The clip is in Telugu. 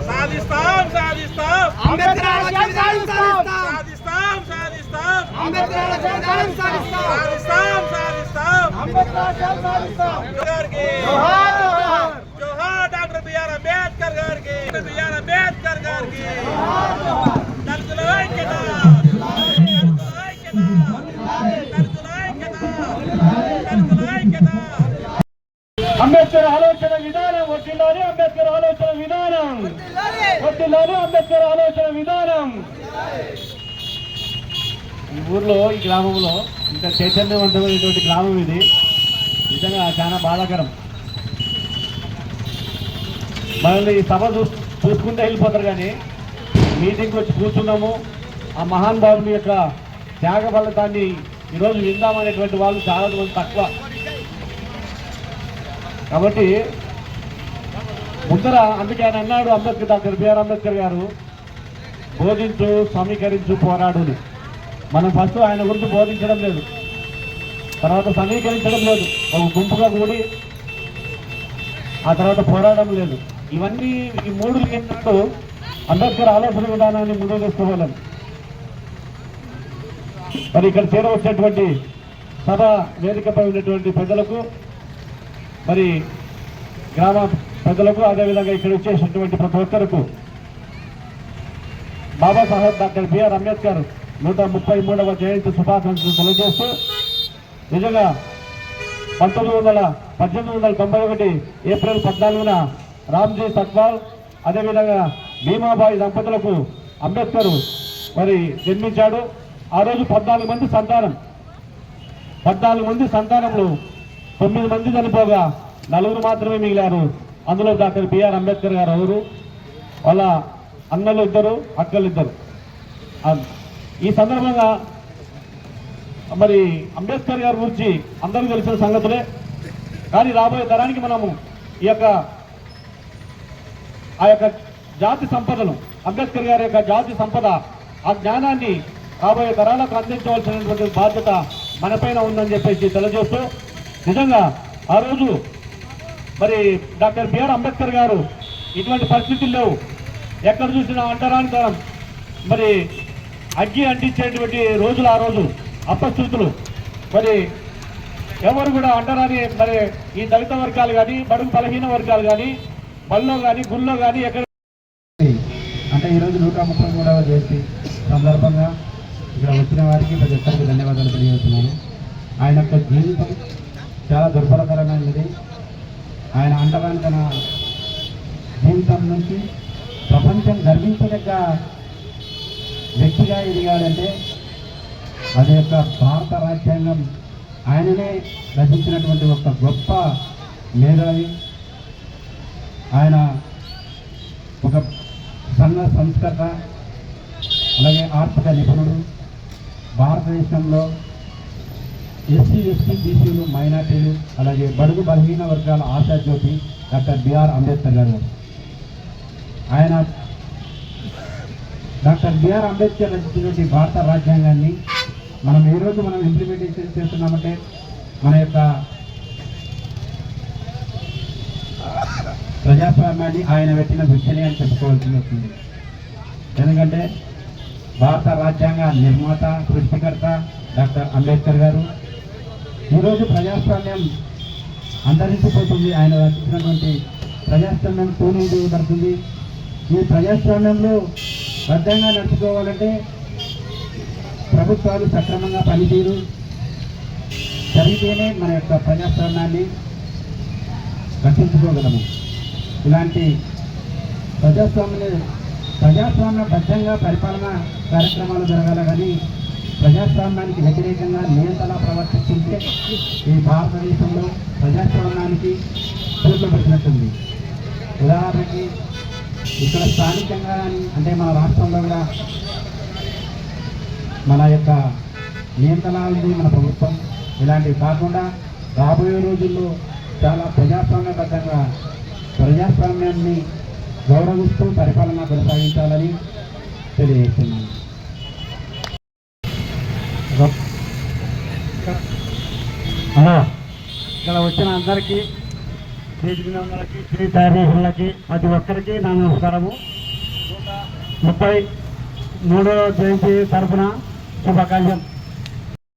సాధిస్తాం సాధిస్తాం అంబేద్కర్ సాధిస్తాం సాధిస్తాం సాధిస్తాం అంబేద్కర్ సాధిస్తాం సాధిస్తాం అంబేద్కర్ సాధిస్తాం గారికి జోహార్ జోహార్ డాక్టర్ బిఆర్ అంబేద్కర్ గారికి బిఆర్ అంబేద్కర్ గారికి దళితుల ఐక్యత అంబేద్కర్ ఆలోచన విధానం వడ్డిల్లాలి అంబేద్కర్ ఆలోచన విధానం వడ్డిల్లాలి అంబేద్కర్ ఆలోచన విధానం. ఈ ఊర్లో ఈ గ్రామంలో ఇంత చైతన్యవంతమైనటువంటి గ్రామం ఇది. నిజంగా చాలా బాధాకరం. మనల్ని ఈ సభ చూసుకుంటే వెళ్ళిపోతారు కానీ మీటింగ్కి వచ్చి కూర్చున్నాము. ఆ మహానుభావుని యొక్క త్యాగ ఫలితాన్ని ఈరోజు విందామనేటువంటి వాళ్ళు చాలా మంది తక్కువ. కాబట్టి ముందర అందుకే ఆయన అన్నాడు అంబేద్కర్ డాక్టర్ బిఆర్ అంబేద్కర్ గారు బోధించు సమీకరించు పోరాడుని. మనం ఫస్ట్ ఆయన గురించి బోధించడం లేదు, తర్వాత సమీకరించడం లేదు, ఒక గుంపుగా కూడి ఆ తర్వాత పోరాడడం లేదు. ఇవన్నీ ఈ మూడు ఏంటంటూ అంబేద్కర్ ఆలోచన విధానాన్ని ముందుకు తీసుకోవాలి. మరి ఇక్కడ చేరవచ్చినటువంటి సభ వేదికపై ఉన్నటువంటి ప్రజలకు, మరి గ్రామ ప్రజలకు, అదేవిధంగా ఇక్కడ వచ్చేసినటువంటి ప్రతి ఒక్కరికి బాబాసాహెబ్ డాక్టర్ బిఆర్ అంబేద్కర్ 133వ జయంతి శుభాకాంక్షలు తెలియజేస్తూ, నిజంగా 1891 ఏప్రిల్ 14న రామ్జీ సత్వాల్ అదేవిధంగా భీమాబాయి దంపతులకు అంబేద్కర్ మరి జన్మించాడు. ఆ రోజు 14 మంది సంతానం. 14 మంది సంతానంలో 9 మంది చనిపోగా 4 మాత్రమే మిగిలారు. అందులో డాక్టర్ బిఆర్ అంబేద్కర్ గారు ఎవరు, వాళ్ళ అన్నలు 2, అక్కలు 2. ఈ సందర్భంగా మరి అంబేద్కర్ గారి గురించి అందరికీ తెలిసిన సంగతులే, కానీ రాబోయే తరానికి మనము ఆ యొక్క జాతి సంపదను, అంబేద్కర్ గారి యొక్క జాతి సంపద, ఆ జ్ఞానాన్ని రాబోయే తరాలకు అందించవలసినటువంటి బాధ్యత మనపైన ఉందని చెప్పేసి తెలియజేస్తూ, నిజంగా ఆ రోజు మరి డాక్టర్ బిఆర్ అంబేద్కర్ గారు ఇటువంటి పరిస్థితులు లేవు. ఎక్కడ చూసినా అంటరానితనం, మరి అగ్గి అంటించేటువంటి రోజులు ఆ రోజు అపస్థితులు. మరి ఎవరు కూడా అంటరాని మరి ఈ దళిత వర్గాలు కానీ, బడుగు బలహీన వర్గాలు కానీ, బళ్ళో కానీ గుళ్ళో కానీ ఎక్కడ అంటే ఈరోజు 133వ జయంతి సందర్భంగా ఇక్కడ వచ్చిన వారికి ప్రతి ఒక్కరికి ధన్యవాదాలు తెలియజేస్తున్నాను. ఆయన యొక్క జీవితం చాలా దుర్భరకరమైనది. ఆయన అంటరాని తన జీవితం నుంచి ప్రపంచం గర్వించదగ్గ వ్యక్తిగా ఎదిగాడంటే అది యొక్క భారత రాజ్యాంగం ఆయననే రచించినటువంటి ఒక గొప్ప మేధావి. ఆయన ఒక సంఘ సంస్కర్త, అలాగే ఆర్థిక నిపుణుడు. భారతదేశంలో ఎస్సీ ఎస్టీ బీసీలు మైనార్టీలు అలాగే బడుగు బలహీన వర్గాల ఆశాజ్యోతి డాక్టర్ బిఆర్ అంబేద్కర్ గారు. ఆయన డాక్టర్ బిఆర్ అంబేద్కర్ రచించినటువంటి భారత రాజ్యాంగాన్ని మనం ఏ రోజు మనం ఇంప్లిమెంటేషన్ చేస్తున్నామంటే మన యొక్క ప్రజాస్వామ్యాన్ని ఆయన పెట్టిన దృష్టిని అని చెప్పుకోవాల్సి వస్తుంది. ఎందుకంటే భారత రాజ్యాంగ నిర్మాత, సృష్టికర్త డాక్టర్ అంబేద్కర్ గారు. ఈరోజు ప్రజాస్వామ్యం అంతరించిపోతుంది. ఆయన రచించినటువంటి ప్రజాస్వామ్యం తూనీపడుతుంది. ఈ ప్రజాస్వామ్యంలో బద్ధంగా నడుచుకోవాలంటే ప్రభుత్వాలు సక్రమంగా పనితీరు జరిగితేనే మన యొక్క ప్రజాస్వామ్యాన్ని రక్షించుకోగలము. ఇలాంటి ప్రజాస్వామ్యబద్ధంగా పరిపాలన కార్యక్రమాలు జరగాల, కానీ ప్రజాస్వామ్యానికి వ్యతిరేకంగా నియంత్రణ ప్రవర్తిస్తుంటే ఈ భారతదేశంలో ప్రజాస్వామ్యానికి చూపులు పెట్టినట్టుంది. ఉదాహరణకి ఇక్కడ స్థానికంగా కానీ అంటే మన రాష్ట్రంలో కూడా మన యొక్క నియంత్రణ ఉంది మన ప్రభుత్వం. ఇలాంటివి కాకుండా రాబోయే రోజుల్లో చాలా ప్రజాస్వామ్యబద్ధంగా ప్రజాస్వామ్యాన్ని గౌరవిస్తూ పరిపాలన కొనసాగించాలని తెలియజేస్తున్నాను. ఇక్కడ వచ్చిన అందరికీ వేదిక మీద ఉన్నవాళ్ళకి, శ్రీ తయారీలకి ప్రతి ఒక్కరికి నా నమస్కారము. 33వ జయంతి తరఫున శుభాకాంక్షలు.